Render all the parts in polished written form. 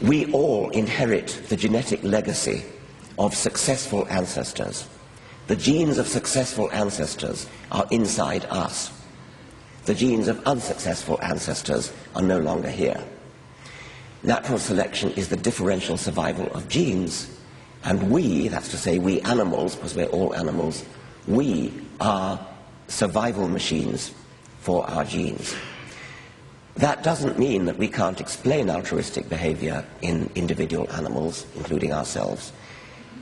We all inherit the genetic legacy of successful ancestors. The genes of successful ancestors are inside us. The genes of unsuccessful ancestors are no longer here. Natural selection is the differential survival of genes, and we, that's to say we animals, because we're all animals, we are survival machines for our genes. That doesn't mean that we can't explain altruistic behavior in individual animals, including ourselves.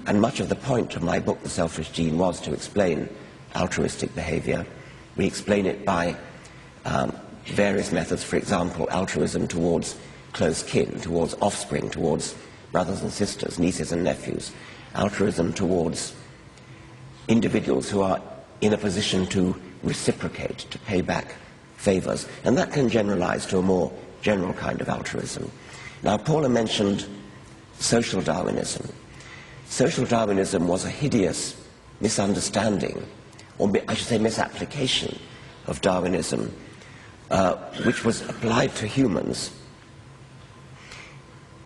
And much of the point of my book, The Selfish Gene, was to explain altruistic behavior. We explain it by various methods, for example, altruism towards close kin, towards offspring, towards brothers and sisters, nieces and nephews, altruism towards individuals who are in a position to reciprocate, to pay back favors, and that can generalize to a more general kind of altruism. Now, Paula mentioned social Darwinism. Social Darwinism was a hideous misunderstanding, or I should say misapplication of Darwinism, which was applied to humans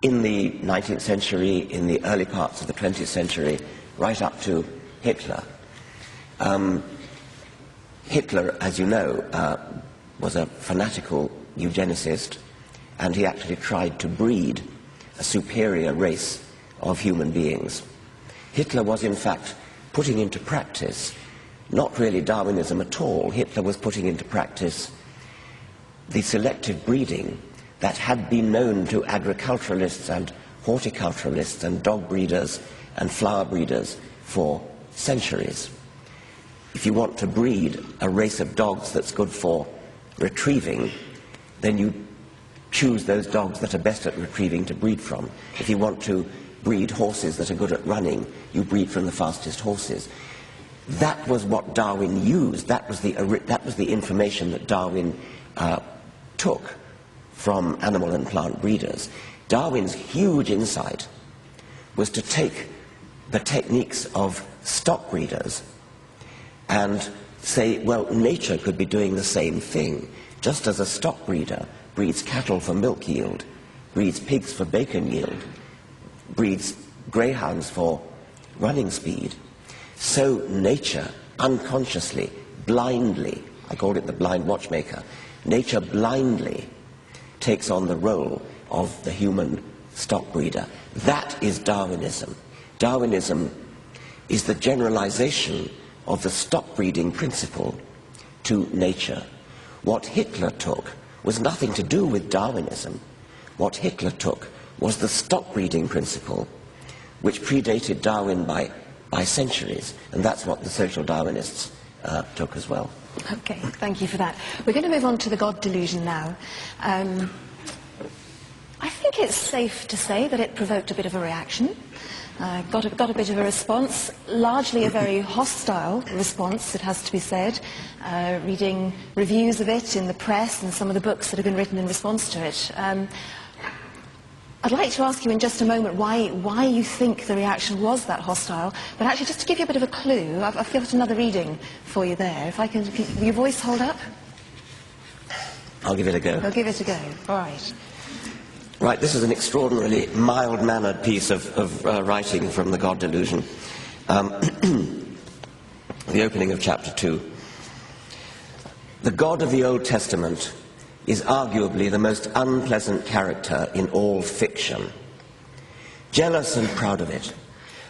in the 19th century, in the early parts of the 20th century, right up to Hitler. Hitler, as you know, was a fanatical eugenicist, and he actually tried to breed a superior race of human beings. Hitler was, in fact, putting into practice not really Darwinism at all. Hitler was putting into practice the selective breeding that had been known to agriculturalists and horticulturalists and dog breeders and flower breeders for centuries. If you want to breed a race of dogs that's good for retrieving, then you choose those dogs that are best at retrieving to breed from. If you want to breed horses that are good at running, you breed from the fastest horses. That was what Darwin used. That was the information that Darwin took from animal and plant breeders. Darwin's huge insight was to take the techniques of stock breeders and say, well, nature could be doing the same thing. Just as a stock breeder breeds cattle for milk yield, breeds pigs for bacon yield, breeds greyhounds for running speed, so nature unconsciously, blindly, I called it the blind watchmaker, nature blindly takes on the role of the human stock breeder. That is Darwinism. Darwinism is the generalization of the stock breeding principle to nature. What Hitler took was nothing to do with Darwinism. What Hitler took was the stock breeding principle, which predated Darwin by centuries, and that's what the social Darwinists took as well. Okay, thank you for that. We're going to move on to the God delusion now. I think it's safe to say that it provoked a bit of a reaction. Got a bit of a response, largely a very hostile response, it has to be said, reading reviews of it in the press and some of the books that have been written in response to it. I'd like to ask you in just a moment why you think the reaction was that hostile, but actually just to give you a bit of a clue, I've got another reading for you there. If will your voice hold up? I'll give it a go. I'll give it a go, all right. Right, this is an extraordinarily mild-mannered piece of writing from the God Delusion. The opening of chapter 2. The God of the Old Testament is arguably the most unpleasant character in all fiction. Jealous and proud of it,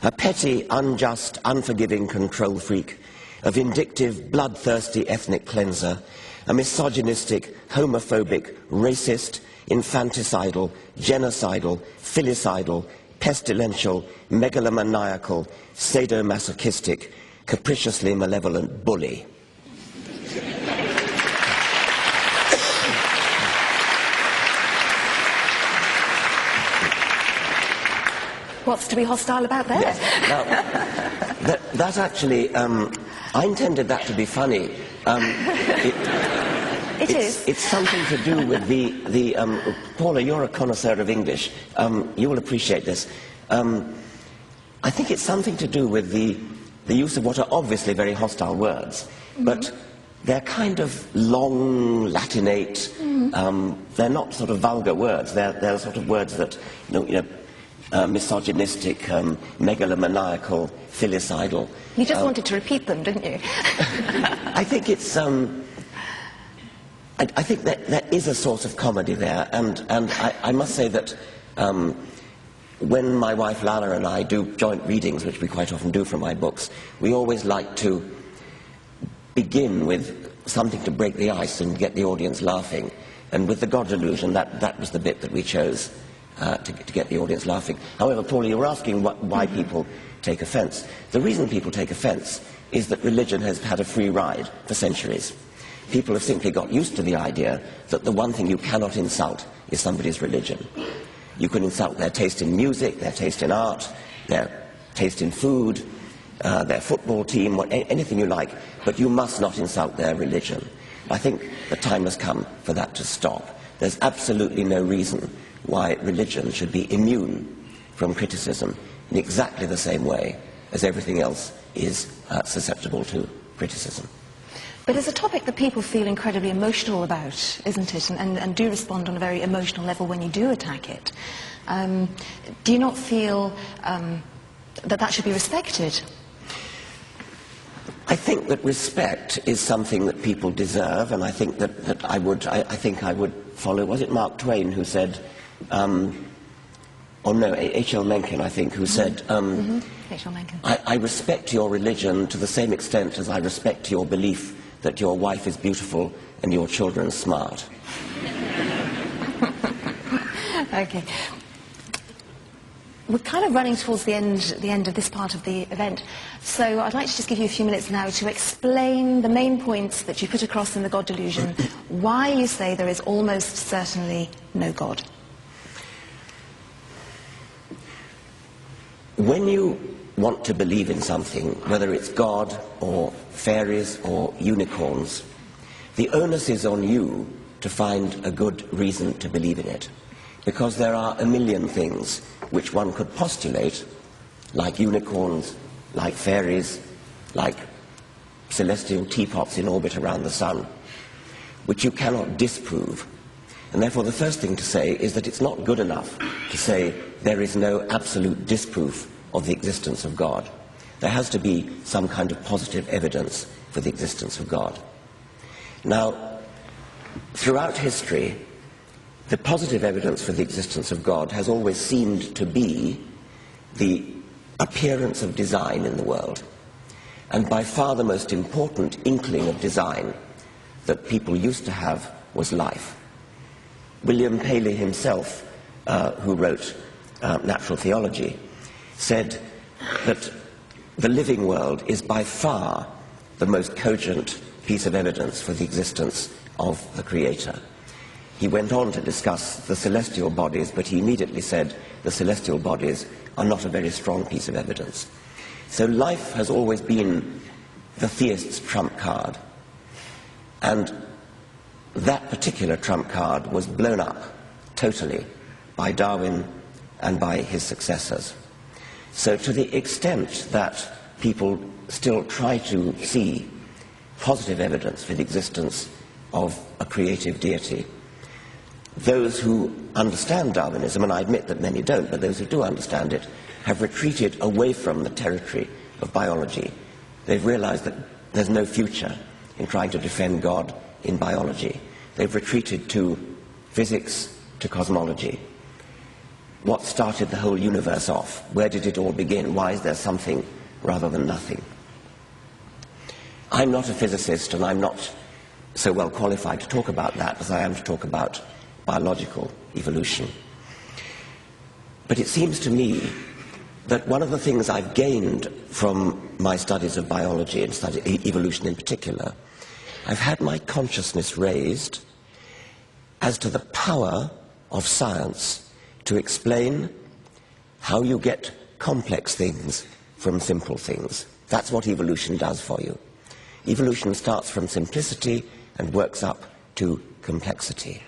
a petty, unjust, unforgiving control freak, a vindictive, bloodthirsty ethnic cleanser, a misogynistic, homophobic, racist, infanticidal, genocidal, filicidal, pestilential, megalomaniacal, sadomasochistic, capriciously malevolent bully. What's to be hostile about that? Yes. Now, that actually, I intended that to be funny. It's something to do with the Paula, you're a connoisseur of English. You will appreciate this. I think it's something to do with the use of what are obviously very hostile words, but they're kind of long, Latinate, They're not sort of vulgar words. They're sort of words that, misogynistic, megalomaniacal, filicidal. You just wanted to repeat them, didn't you? I think it's... I think that there is a sort of comedy there, and I must say that when my wife Lala and I do joint readings, which we quite often do from my books, we always like to begin with something to break the ice and get the audience laughing. And with the God delusion, that was the bit that we chose to get the audience laughing. However, Paula, you were asking why people take offence. The reason people take offence is that religion has had a free ride for centuries. People have simply got used to the idea that the one thing you cannot insult is somebody's religion. You can insult their taste in music, their taste in art, their taste in food, their football team, anything you like, but you must not insult their religion. I think the time has come for that to stop. There's absolutely no reason why religion should be immune from criticism in exactly the same way as everything else is susceptible to criticism. But it's a topic that people feel incredibly emotional about, isn't it? And do respond on a very emotional level when you do attack it. Do you not feel that should be respected? I think that respect is something that people deserve, and I think that I would follow, was it Mark Twain who said, or no, H.L. Mencken, I think, who said, H.L. Mencken. I respect your religion to the same extent as I respect your belief that your wife is beautiful and your children smart. Okay. We're kind of running towards the end of this part of the event, so I'd like to just give you a few minutes now to explain the main points that you put across in the God delusion, why you say there is almost certainly no God. When you want to believe in something, whether it's God or fairies or unicorns, the onus is on you to find a good reason to believe in it. Because there are a million things which one could postulate, like unicorns, like fairies, like celestial teapots in orbit around the sun, which you cannot disprove. And therefore the first thing to say is that it's not good enough to say there is no absolute disproof of the existence of God. There has to be some kind of positive evidence for the existence of God. Now, throughout history, the positive evidence for the existence of God has always seemed to be the appearance of design in the world. And by far the most important inkling of design that people used to have was life. William Paley himself, who wrote Natural Theology, said that the living world is by far the most cogent piece of evidence for the existence of the Creator. He went on to discuss the celestial bodies, but he immediately said the celestial bodies are not a very strong piece of evidence. So life has always been the theist's trump card. And that particular trump card was blown up totally by Darwin and by his successors. So to the extent that people still try to see positive evidence for the existence of a creative deity, those who understand Darwinism, and I admit that many don't, but those who do understand it, have retreated away from the territory of biology. They've realized that there's no future in trying to defend God in biology. They've retreated to physics, to cosmology. What started the whole universe off? Where did it all begin? Why is there something rather than nothing? I'm not a physicist, and I'm not so well qualified to talk about that as I am to talk about biological evolution. But it seems to me that one of the things I've gained from my studies of biology and evolution in particular, I've had my consciousness raised as to the power of science to explain how you get complex things from simple things. That's what evolution does for you. Evolution starts from simplicity and works up to complexity.